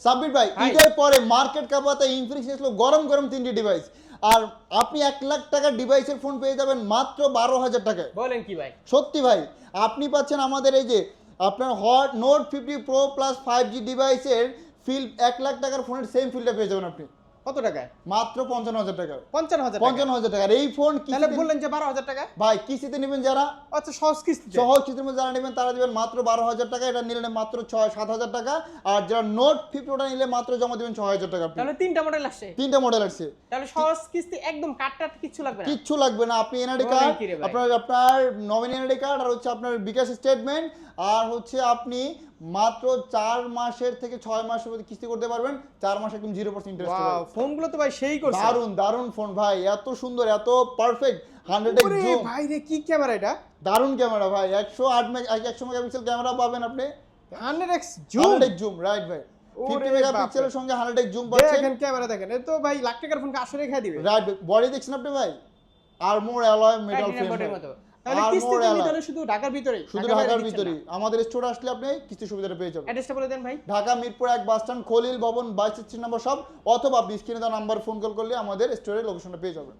সাব্বির ভাই ঈদের পরে মার্কেট কাঁপাতে ইনফিনিক্স এসলো গরম গরম 3টি ডিভাইস, আর আপনি 1 লাখ টাকার ডিভাইসের ফোন পেয়ে যাবেন মাত্র 12,000 টাকায়। বলেন কি ভাই? সত্যি ভাই, আপনি পাচ্ছেন আমাদের এই যে আপনার hot note 50 pro plus 5G ডিভাইসের ফিল 1 লাখ টাকার ফোনের সেম ফিলটা পেয়ে যাবেন আপনি কত টাকায়? মাত্র 55,000 টাকা। 55,000 টাকা। 55,000 টাকার এই ফোন তাহলে বললেন যে 12,000 টাকা। ভাই কিস্তিতে নেবেন যারা, আচ্ছা সহজ কিস্তি। সহজ কিস্তির মধ্যে যারা নেবেন তারা দিবেন মাত্র 12,000 টাকা, এটা নিলে মাত্র 6-7,000 টাকা, আর যারা নোট 50 ওটা নিলে মাত্র জমা দিবেন 6,000 টাকা। তাহলে তিনটা মডেল আসছে। তিনটা মডেল আসছে, তাহলে সহজ কিস্তি একদম কাটটা কিছু লাগবে না। কিচ্ছু লাগবে না। আপনি এনআইডি বলেন কার্ড, কি রে ভাই? আপনার নমিনি এনআইডি কার্ড, আর হচ্ছে আপনার বিকাশ স্টেটমেন্ট, আর হচ্ছে আপনি মাত্র 4 মাসের থেকে 6 মাসের মধ্যে কিস্তি করতে পারবেন। 4 মাস একদম 0% ইন্টারেস্ট। ওয়াও, ফোনগুলো তো ভাই সেই করছে। দারুন দারুন ফোন ভাই, এত সুন্দর এত পারফেক্ট। 100x ওরে জুম, ভাই রে কি ক্যামেরা এটা? দারুন ক্যামেরা ভাই, 100 মেগাপিক্সেল ক্যামেরা পাবেন আপনি। 100x zoom. 100x zoom right ভাই, 50 ওরে মেগাপিক্সেলের বাপরে। সঙ্গে 100x জুম পাচ্ছেন। দেখেন ক্যামেরা দেখেন, এ তো ভাই লাখ টাকার ফোনকে আসলে রেখে দিবে। রাইট, বডি দেখছেন আপনি ভাই, armour alloy metal platinum frame বডির মতো। তাহলে Armor কিস্তি তুমি alloy। তাহলে শুধু ঢাকার ভিতরেই, শুধু ঢাকার বাইরে ঢাকার দিচ্ছেন ভিতরেই না? আমাদের স্টোরে আসলে আপনি কিস্তি সুবিধাটা পেয়ে যাবেন। অ্যাড্রেসটা বলে দেন ভাই। ঢাকা মিরপুর 1 বাস স্ট্যান্ড, খলিল ভবন 22 নম্বর শপ, অথবা আপনি স্ক্রিনে দেওয়া নাম্বার ফোন কল করলে আমাদের স্টোরের লোকেশনটা পেয়ে যাবেন।